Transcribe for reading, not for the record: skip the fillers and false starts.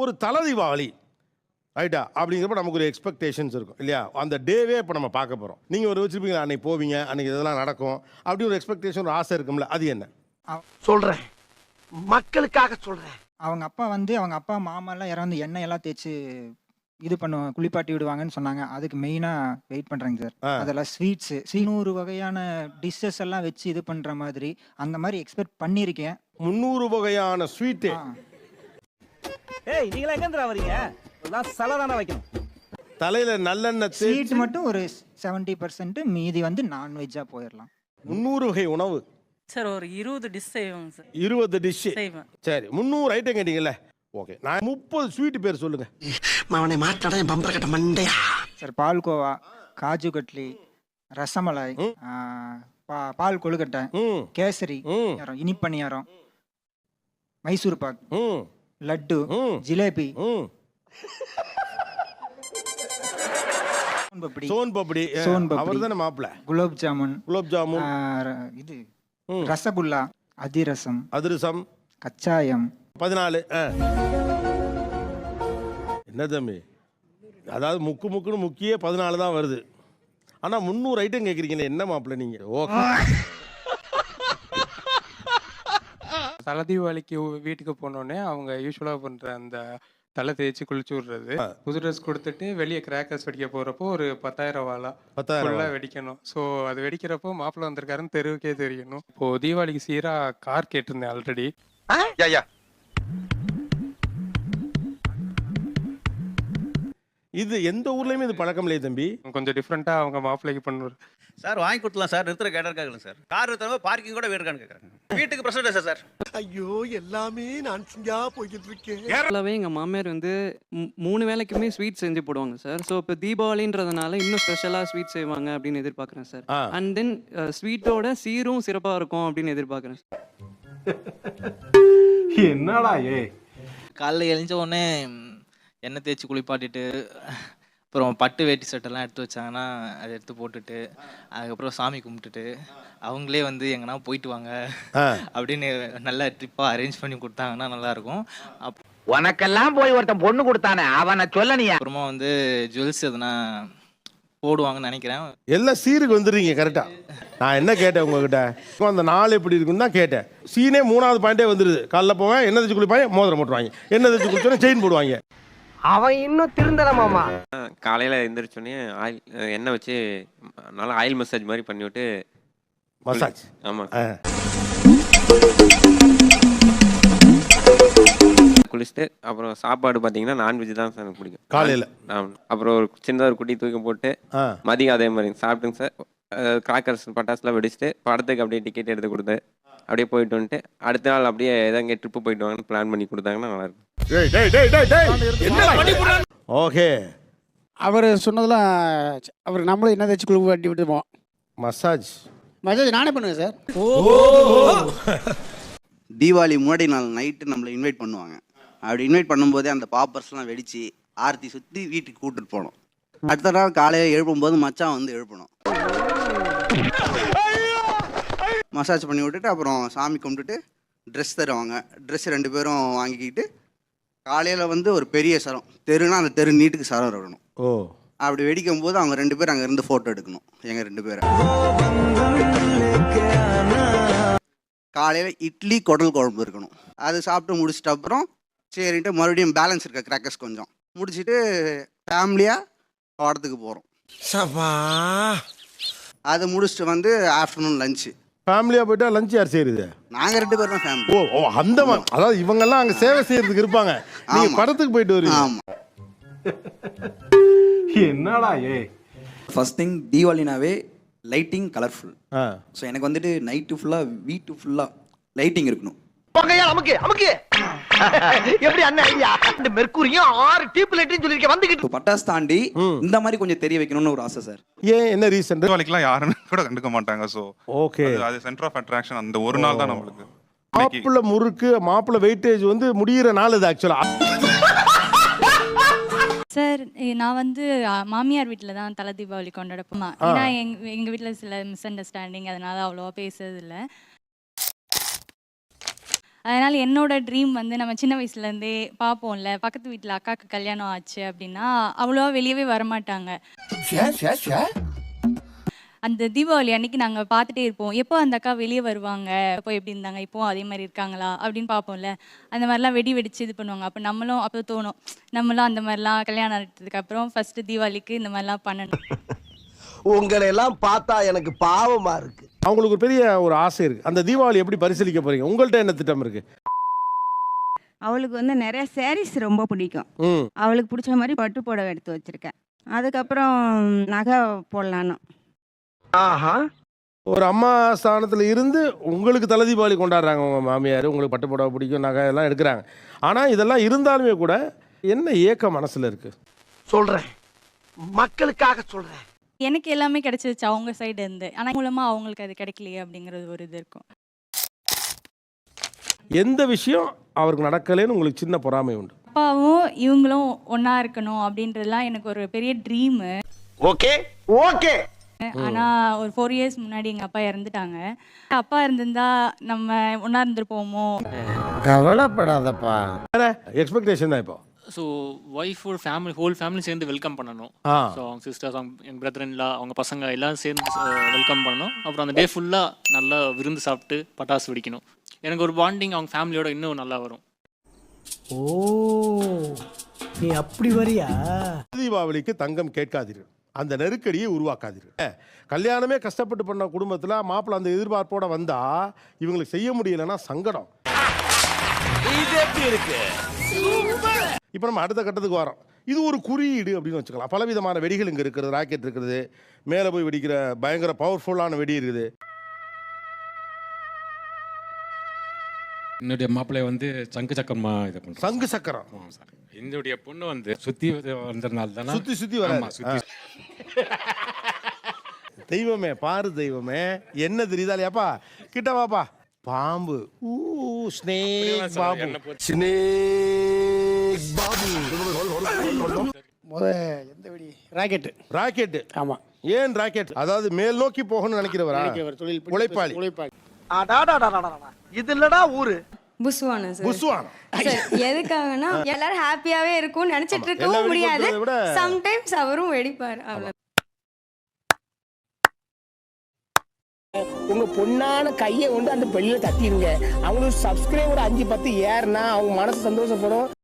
ஒரு தல தீபாவளி ரைட்டா அப்படிங்கிறப்ப நமக்கு ஒரு எக்ஸ்பெக்டேஷன்ஸ் இருக்கும் இல்லையா? அந்த டேவே இப்போ நம்ம பார்க்க போகிறோம். நீங்கள் ஒரு வச்சுருப்பீங்களா, அன்னைக்கு போவீங்க, அன்னைக்கு இதெல்லாம் நடக்கும், அப்படி ஒரு எக்ஸ்பெக்டேஷன், ஒரு ஆசை இருக்கும்ல, அது என்ன? சொல்கிறேன், மக்களுக்காக சொல்கிறேன். அவங்க அப்பா வந்து அவங்க அப்பா மாமாலாம் இறந்து எண்ணெய் எல்லாம் தேய்ச்சி இது பண்ணுவாங்க, குளிப்பாட்டி விடுவாங்கன்னு சொன்னாங்க. அதுக்கு மெயினாக வெயிட் பண்ணுறேங்க சார். அதெல்லாம் ஸ்வீட்ஸு 300 வகையான டிஷ்ஷஸ் எல்லாம் வச்சு இது பண்ணுற மாதிரி அந்த மாதிரி எக்ஸ்பெக்ட் பண்ணியிருக்கேன். 300 வகையான ஸ்வீட்டு. ஏய், நீங்களா எங்கேருந்து வரீங்க? எல்லாம் சலதானே வைக்கணும். தலையில் நல்லெண்ணெய் ஸ்வீட் மட்டும் ஒரு 70%, மீதி வந்து நான்வெஜ்ஜாக போயிடலாம். 300 வகை உணவு சார். ஒரு 20 டிஷ் செய்வோங்க சார். 20 டிஷ்ஷு செய்வேன். சரி, 300 ஐட்டம் கேட்டீங்கல்ல, ஓகே. நான் 30 ஸ்வீட்டு பேர் சொல்லுங்க. அவனை மாட்டாடா என் பம்பர கட்ட மண்டையா. சார் பால்கோவா, காஜு கட்லி, ரசமலாய், பால் கொழுக்கட்டை, கேசரி, இனிப்பணியாரம், மைசூர் பாக், லட்டு, ஜிலேபி, சோன் பப்படி, அவர் தானே மாப்பிள்ள, குலோப் ஜாமுன், இது ரசகுல்லா, அதிரசம், கச்சாயம், 14. என்ன தம்பி, அதாவது முக்குன்னு முக்கியே 14 தான் வருது. ஆனால் 300 ஐட்டம் கேட்குறீங்களே, என்ன மாப்பிள்ள நீங்கள்? ஓகே. தலை தீபாவளிக்கு வீட்டுக்கு போனோடனே அவங்க யூஸ்வலாக பண்ணுற அந்த தலை தேய்ச்சி குளிச்சு விடுறது, புது ட்ரெஸ் கொடுத்துட்டு வெளியே கிராக்கர்ஸ் வெடிக்க போகிறப்போ ஒரு 10,000 வாலா ஃபுல்லாக வெடிக்கணும். ஸோ அது வெடிக்கிறப்போ மாப்பிள்ளை வந்திருக்காருன்னு தெருவுக்கே தெரியணும். இப்போது தீபாவளிக்கு சீராக கார் கேட்டிருந்தேன் ஆல்ரெடி. இது எந்த ஊர்லேயுமே இது பழக்கம் இல்லையே தம்பி. கொஞ்சம் டிஃப்ரெண்ட்டாக அவங்க மாப்பிள்ளைக்கு பண்ணுவார். சார் வாங்கி கொடுக்கலாம் சார், நிறுத்துற கேட்டாருக்காங்க சார். கார் நிறுத்தாம பார்க்கிங் கூட வேறுக்கான்னு கேட்குறாங்க. வீட்டுக்கு பிரச்சனை சார். ஐயோ, எல்லாமே நான் சிங்கா போய்கிட்டு இருக்கேன். எங்கள் மாமியார் வந்து 3 வேளைக்குமே ஸ்வீட் செஞ்சு போடுவாங்க சார். ஸோ இப்போ தீபாவளின்றதுனால இன்னும் ஸ்பெஷலாக ஸ்வீட் செய்வாங்க அப்படின்னு எதிர்பார்க்குறேன் சார். அண்ட் தென் ஸ்வீட்டோட சீரும் சிறப்பாக இருக்கும் அப்படின்னு எதிர்பார்க்குறேன் சார். என்னடா காலைல எழுந்த உடனே எண்ணெய் தேய்ச்சி குளிப்பாட்டிட்டு, அப்புறம் பட்டு வேட்டி சட்டெல்லாம் எடுத்து வச்சாங்கன்னா அதை எடுத்து போட்டுட்டு, அதுக்கப்புறம் சாமி கும்பிட்டுட்டு அவங்களே வந்து எங்கன்னா போயிட்டு வாங்க அப்படின்னு நல்ல ட்ரிப்பாக அரேஞ்ச் பண்ணி கொடுத்தாங்கன்னா நல்லாயிருக்கும். உனக்கெல்லாம் போய் ஒருத்தன் பொண்ணு கொடுத்தானே, அவனை சொல்லனியா? அப்புறமா வந்து ஜுவல்ஸ் எதுனா போடுவாங்கன்னு நினைக்கிறேன். எல்லாம் சீருக்கு வந்துடுறீங்க கரெக்டாக. நான் என்ன கேட்டேன் உங்ககிட்ட, அந்த நாள் எப்படி இருக்குன்னு தான் கேட்டேன். சீனே 3வது பாயிண்டே வந்துடுது. காலைல போவேன், எண்ணெய் தேய்ச்சி குளிப்பாங்க, மோதிரம் போட்டுருவாங்க, எண்ணெய் தேய்ச்சி குளிச்சோன்னே செயின் போடுவாங்க. அவன் இன்னும் திருந்தல மாமா. காலையில் எழுந்திரிச்சோடனே ஆயில் எண்ணெய் வச்சு நல்லா ஆயில் மசாஜ் மாதிரி பண்ணிவிட்டு மசாஜ். ஆமாம், குளிச்சுட்டு அப்புறம் சாப்பாடு பார்த்தீங்கன்னா நான்வெஜ் தான் சார் எனக்கு பிடிக்கும் காலையில். அப்புறம் ஒரு சின்னதாக ஒரு குட்டி தூக்கி போட்டு மதியம் அதே மாதிரி சாப்பிட்டுங்க சார். கிராக்கர்ஸ் பட்டாசுலாம் வெடிச்சுட்டு படத்துக்கு அப்படியே டிக்கெட் எடுத்து கொடுத்து அப்படியே போயிட்டு வந்துட்டு அடுத்த நாள் அப்படியே எங்கே ட்ரிப்பு போயிட்டு வாங்கன்னு பிளான் பண்ணி கொடுத்தாங்கன்னா நல்லாயிருக்கும். ஓகே, அவர் சொன்னதெல்லாம் அவர் நம்மளும் என்ன தேய்ச்சி குழு வட்டி விட்டுப்போம். மசாஜ் நானே பண்ணுவேன் சார். தீபாவளி முன்னாடி நாள் நைட்டு நம்மளை இன்வைட் பண்ணுவாங்க. அப்படி இன்வைட் பண்ணும்போதே அந்த பாப்பர்ஸ்லாம் வெடித்து ஆர்த்தி சுற்றி வீட்டுக்கு கூப்பிட்டு போனோம். அடுத்த நாள் காலையில் எழுப்பும்போது மச்சான் வந்து எழுப்பணும், மசாஜ் பண்ணி விட்டுட்டு அப்புறம் சாமி கும்பிட்டுட்டு ட்ரெஸ் தருவாங்க. ட்ரெஸ் 2 பேரும் வாங்கிக்கிட்டு காலையில் வந்து ஒரு பெரிய சரம், தெருனா அந்த தெரு நீட்டுக்கு சரம் இருக்கணும். அப்படி வெடிக்கும் போது அவங்க 2 பேரும் அங்கே இருந்து ஃபோட்டோ எடுக்கணும். எங்கள் 2 பேரை காலையில் இட்லி குடல் குழம்பு இருக்கணும். அது சாப்பிட்டு முடிச்சிட்ட அப்புறம் சரின்ட்டு மறுபடியும் பேலன்ஸ் இருக்க கிராக்கர்ஸ் கொஞ்சம் முடிச்சுட்டு ஃபேமிலியாக படத்துக்கு போகிறோம். அதை முடிச்சுட்டு வந்து ஆஃப்டர்நூன் லஞ்சு. ஃபேமிலியாக போயிட்டா லஞ்ச் யார் செய்யுது? நாங்கள் 2 பேரும் தான் ஃபேமிலி. ஓ அந்த மாதிரி, அதாவது இவங்கெல்லாம் அங்கே சேவை செய்யறதுக்கு இருப்பாங்க, நீங்கள் படத்துக்கு போயிட்டு வருவீங்க. ஆமாம். என்னடா ஃபர்ஸ்ட் திங் தீபாவளினாவே லைட்டிங் கலர்ஃபுல். ஸோ எனக்கு வந்துட்டு நைட்டு ஃபுல்லாக வீட்டு ஃபுல்லாக லைட்டிங் இருக்கணும். எப்படி அண்ணன் ஐடியா? இந்த மெர்க்குரியும் 6 டியூப் லைட்னு சொல்லிருக்கேன் வந்துகிட்டு. பட்டாசு தாண்டி இந்த மாதிரி கொஞ்சம் தெரிய வைக்கணும்னு ஒரு ஆசை சார். ஏன், என்ன ரீசன்? தீபாவளிக்குலாம் யாருன்னு கூட கண்டுக்க மாட்டாங்க. ஸோ ஓகே, அது சென்டர் ஆஃப் அட்ராக்ஷன் அந்த ஒரு நாள் தான் நம்மளுக்கு. மாப்பிள்ளை முறுக்கு, மாப்பிள்ளை வெயிட்டேஜ் வந்து முடிகிற நாள் இது ஆக்சுவலா. சார் நான் வந்து மாமியார் வீட்டில் தான் தலை தீபாவளி கொண்டாடப்போமா. ஏன்னா எங்கள் வீட்டில் சில மிஸ் அண்டர்ஸ்டாண்டிங், அதனால அவ்வளோவா பேசுறது இல்லை. அதனால என்னோட ட்ரீம் வந்து நம்ம சின்ன வயசுலேருந்தே பார்ப்போம்ல, பக்கத்து வீட்டில் அக்காவுக்கு கல்யாணம் ஆச்சு அப்படின்னா அவ்வளோவா வெளியவே வரமாட்டாங்க. அந்த தீபாவளி அன்னைக்கு நாங்கள் பார்த்துட்டே இருப்போம், எப்போ அந்த அக்கா வெளியே வருவாங்க, இப்போ எப்படி இருந்தாங்க, இப்போ அதே மாதிரி இருக்காங்களா அப்படின்னு பார்ப்போம்ல. அந்த மாதிரிலாம் வெடி வெடிச்சு இது பண்ணுவாங்க. அப்போ நம்மளும் அப்போ தோணும், நம்மளும் அந்த மாதிரிலாம் கல்யாணம் ஆனதுக்கு அப்புறம் ஃபர்ஸ்ட் தீபாவளிக்கு இந்த மாதிரிலாம் பண்ணணும். உங்களை எல்லாம் பார்த்தா எனக்கு பாவமா இருக்கு. அவங்களுக்கு ஒரு பெரிய ஒரு ஆசை இருக்கு. அந்த தீபாவளி எப்படி பரிசீலிக்க போறீங்க? உங்கள்ட்ட என்ன திட்டம் இருக்கு? அவளுக்கு வந்து நிறைய சாரீஸ் ரொம்ப பிடிக்கும். அவளுக்கு பிடிச்ச மாதிரி பட்டு புடவை எடுத்து வச்சிருக்கேன். அதுக்கப்புறம் நகை போடலான்னு. ஒரு அம்மா ஸ்தானத்தில் இருந்து உங்களுக்கு தலை தீபாவளி கொண்டாடுறாங்க உங்கள் மாமியார், உங்களுக்கு பட்டு புடவை பிடிக்கும், நகை எல்லாம் எடுக்கிறாங்க. ஆனால் இதெல்லாம் இருந்தாலுமே கூட என்ன ஏக்கம் மனசில் இருக்கு? சொல்றேன், மக்களுக்காக சொல்றேன். எனக்கு எல்லாமே கிடைச்சிருச்சு அவங்க சைடு இருந்து, ஆனால் மூலமாக அவங்களுக்கு அது கிடைக்கலையே அப்படிங்கிறது ஒரு இது இருக்கும். எந்த விஷயம் அவருக்கு நடக்கலைன்னு உங்களுக்கு சின்ன பொறாமை உண்டு? அப்பாவும் இவங்களும் ஒன்றா இருக்கணும் அப்படின்றதுலாம் எனக்கு ஒரு பெரிய ட்ரீமு. Okay okay. ஆனால் ஒரு 4 இயர்ஸ் முன்னாடி எங்கள் அப்பா இறந்துட்டாங்க. அப்பா இருந்திருந்தா நம்ம ஒன்றா இருந்திருப்போமோ. கவலைப்படாதப்பா. எக்ஸ்பெக்டேஷன் தான் இப்போ. ஸோ ஒய்ஃபோட ஃபேமிலி, ஹோல் ஃபேமிலி சேர்ந்து வெல்கம் பண்ணணும். ஸோ அவங்க சிஸ்டர்ஸ், அவங்க எங்கள் பிரதர் இன்லா, அவங்க பசங்க எல்லாம் சேர்ந்து வெல்கம் பண்ணணும். அப்புறம் அந்த டே ஃபுல்லாக நல்லா விருந்து சாப்பிட்டு பட்டாசு வெடிக்கணும். எனக்கு ஒரு பாண்டிங் அவங்க ஃபேமிலியோட இன்னும் நல்லா வரும். ஓ, நீ அப்படி வரியா? தீபாவளிக்கு தங்கம் கேட்காதீர்கள், அந்த நெருக்கடியை உருவாக்காதீர்கள். கல்யாணமே கஷ்டப்பட்டு பண்ண குடும்பத்தில் மாப்பிள்ளை அந்த எதிர்பார்ப்போட வந்தா இவங்களுக்கு செய்ய முடியலன்னா சங்கடம். இப்போ நம்ம அடுத்த கட்டத்துக்கு வரோம். இது ஒரு குறியீடு அப்படின்னு வச்சுக்கலாம். பலவிதமான வெடிகள் இங்கே இருக்கிறது, ராக்கெட் இருக்கிறது, மேலே போய் வெடிக்கிற பயங்கர பவர்ஃபுல்லான வெடி இருக்குது. என்னுடைய மாப்பிள்ளை வந்து சங்கு சக்கரமா இது பண்ணுறோம். சங்கு சக்கரம். சார், என்னுடைய பொண்ணு வந்து சுற்றி வந்ததுனால தானே. சுற்றி வர தெய்வமே, பாரு தெய்வமே, என்ன தெரியுதா இல்லையாப்பா? கிட்ட வாப்பா. பாம்பு. ஸ்னேக் பாபு. ஸ்னேக் பாபு. எந்த வெடி? ராக்கெட்டு. ராக்கெட்டு. ஆமாம். ஏன் ராக்கெட்? அதாவது மேல் நோக்கி போகணும்னு நினைக்கிறவரா? உழைப்பாளி. இது இல்லடா ஊரு. புஸ்வானம் சார். புஸ்வானம். சார் எதுக்காகனா எல்லாரும் ஹாப்பியாவே இருக்கும்னு நினைச்சிட்டு இருக்கவும் முடியாது. சம்டைம்ஸ் அவரும் வெடிப்பார். அவ்வளவு. உங்க பொண்ணான கையை கொண்டு அந்த பெல்லில தட்டிடுங்க. அவங்களுக்கு சப்ஸ்கிரைபர் 5-10 ஏறுனா அவங்க மனசு சந்தோஷப்படும்.